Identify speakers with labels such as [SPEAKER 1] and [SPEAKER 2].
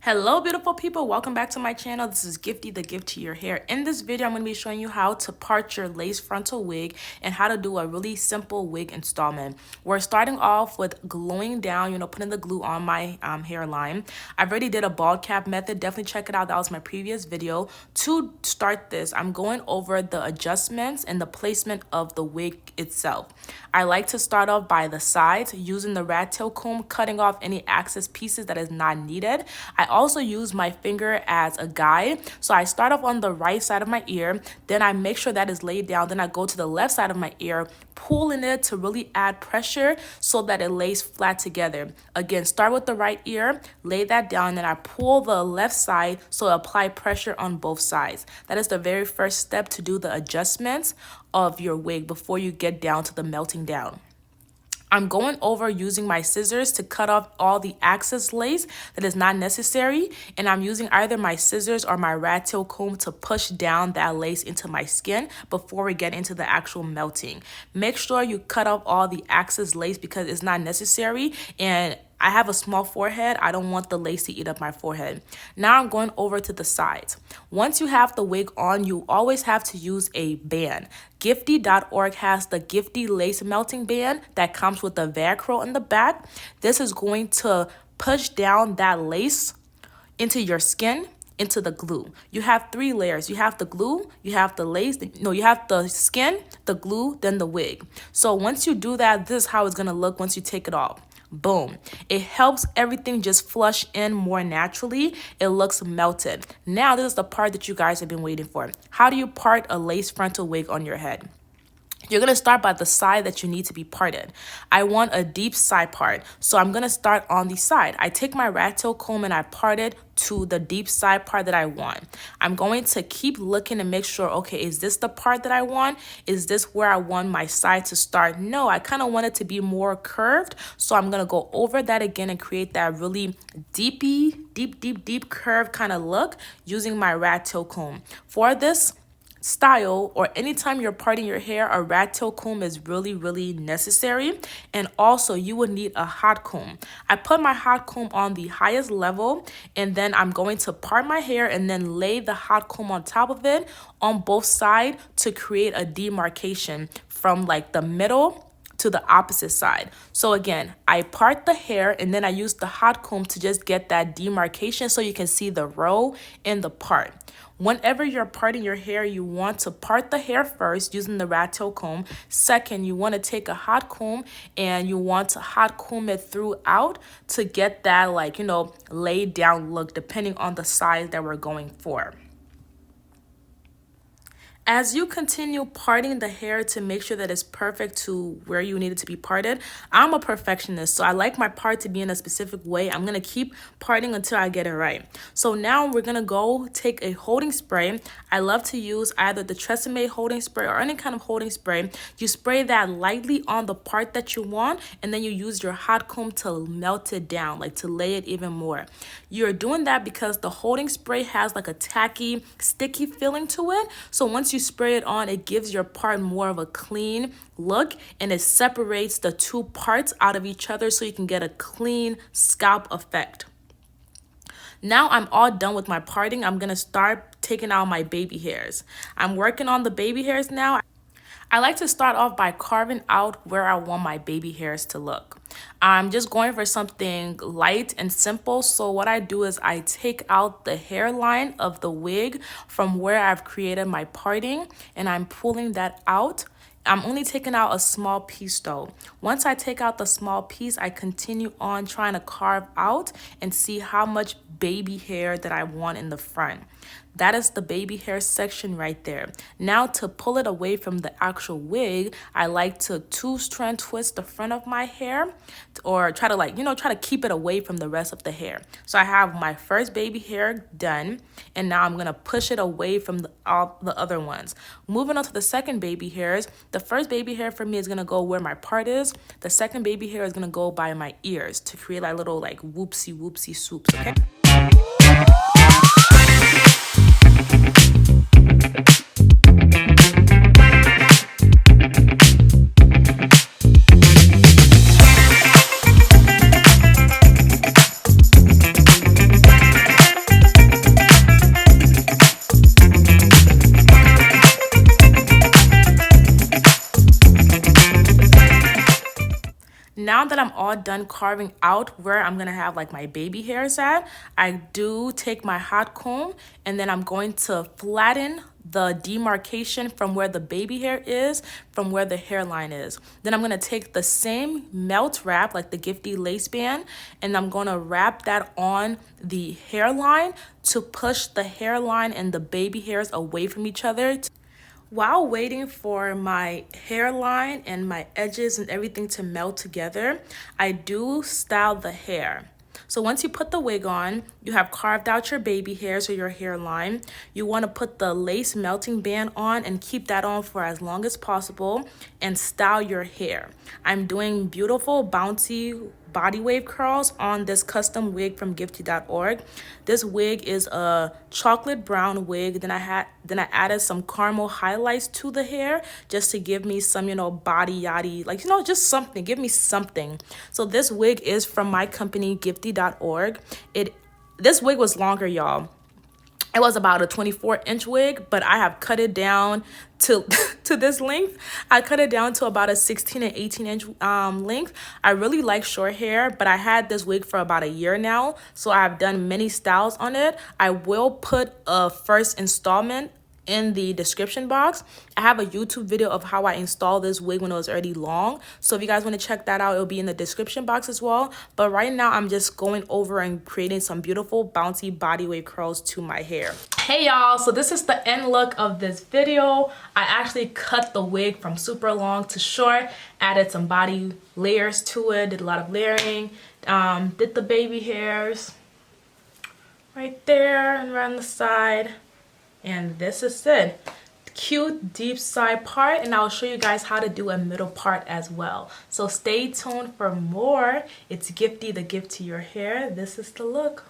[SPEAKER 1] Hello beautiful people, welcome back to my channel. This is Gifty, the gift to your hair. In this video I'm going to be showing you how to part your lace frontal wig and how to do a really simple wig installment. We're starting off with gluing down, putting the glue on my hairline. I've already did a bald cap method. Definitely check it out. That was my previous video. To start this, I'm going over the adjustments and the placement of the wig itself. I like to start off by the sides using the rat tail comb, cutting off any excess pieces that is not needed. I also use my finger as a guide. So I start off on the right side of my ear, then I make sure that is laid down, then I go to the left side of my ear, pulling it to really add pressure so that it lays flat together. Again, start with the right ear, lay that down, then I pull the left side so apply pressure on both sides. That is the very first step to do the adjustments of your wig before you get down to the melting down. I'm going over using my scissors to cut off all the excess lace that is not necessary, and I'm using either my scissors or my rat tail comb to push down that lace into my skin before we get into the actual melting. Make sure you cut off all the excess lace because it's not necessary, and I have a small forehead. I don't want the lace to eat up my forehead. Now I'm going over to the sides. Once you have the wig on, you always have to use a band. Gifty.org has the Gifty Lace Melting Band that comes with the Velcro in the back. This is going to push down that lace into your skin, into the glue. You have three layers. You have the glue, you have the lace, you have the skin, the glue, then the wig. So once you do that, this is how it's gonna look once you take it off. Boom. It helps everything just flush in more naturally. It looks melted. Now this is the part that you guys have been waiting for. How do you part a lace frontal wig on your head? You're going to start by the side that you need to be parted. I want a deep side part, so I'm going to start on the side. I take my rat tail comb and I part it to the deep side part that I want. I'm going to keep looking and make sure, okay, is this the part that I want? Is this where I want my side to start? No, I kind of want it to be more curved, so I'm going to go over that again and create that really deep curve kind of look using my rat tail comb. For this style, or anytime you're parting your hair, a rat tail comb is really necessary. And also you would need a hot comb. I put my hot comb on the highest level, and then I'm going to part my hair and then lay the hot comb on top of it on both sides to create a demarcation from like the middle to the opposite side. So again, I part the hair and then I use the hot comb to just get that demarcation so you can see the row in the part. Whenever you're parting your hair, you want to part the hair first using the rat tail comb. Second, you want to take a hot comb and you want to hot comb it throughout to get that laid down look depending on the size that we're going for. As you continue parting the hair to make sure that it's perfect to where you need it to be parted, I'm a perfectionist, so I like my part to be in a specific way. I'm going to keep parting until I get it right. So now we're going to go take a holding spray. I love to use either the Tresemme holding spray or any kind of holding spray. You spray that lightly on the part that you want, and then you use your hot comb to melt it down, like to lay it even more. You're doing that because the holding spray has like a tacky, sticky feeling to it. So once you spray it on, it gives your part more of a clean look, and it separates the two parts out of each other so you can get a clean scalp effect. Now I'm all done with my parting. I'm going to start taking out my baby hairs. I'm working on the baby hairs now. I like to start off by carving out where I want my baby hairs to look. I'm just going for something light and simple. So what I do is I take out the hairline of the wig from where I've created my parting, and I'm pulling that out. I'm only taking out a small piece though. Once I take out the small piece, I continue on trying to carve out and see how much baby hair that I want in the front. That is the baby hair section right there. Now to pull it away from the actual wig, I like to 2-strand twist the front of my hair, or try to keep it away from the rest of the hair. So I have my first baby hair done, and now I'm going to push it away from all the other ones. Moving on to the second baby hairs. The first baby hair for me is going to go where my part is. The second baby hair is going to go by my ears to create like little whoopsie swoops, okay? now that I'm all done carving out where I'm gonna have like my baby hairs at, I do take my hot comb and then I'm going to flatten the demarcation from where the baby hair is from where the hairline is. Then I'm gonna take the same melt wrap, like the Gifty lace band, and I'm gonna wrap that on the hairline to push the hairline and the baby hairs away from each other. While waiting for my hairline and my edges and everything to melt together, I do style the hair. So once you put the wig on, you have carved out your baby hairs or your hairline. You want to put the lace melting band on and keep that on for as long as possible and style your hair. I'm doing beautiful bouncy body wave curls on this custom wig from gifty.org. This wig is a chocolate brown wig. Then I added some caramel highlights to the hair just to give me some, body yaddy, like, just something, give me something. So this wig is from my company gifty.org. This wig was longer, y'all. It was about a 24-inch wig, but I have cut it down to to this length. I cut it down to about a 16 and 18-inch length. I really like short hair, but I had this wig for about a year now, so I've done many styles on it. I will put a first installment in the description box. I have a YouTube video of how I installed this wig when it was already long. So if you guys want to check that out, it'll be in the description box as well. But right now I'm just going over and creating some beautiful bouncy body wave curls to my hair. Hey y'all, so this is the end look of this video. I actually cut the wig from super long to short, added some body layers to it, did a lot of layering, did the baby hairs right there and around the side. And this is it. Cute deep side part, and I'll show you guys how to do a middle part as well. So stay tuned for more. It's Gifty, the gift to your hair. This is the look.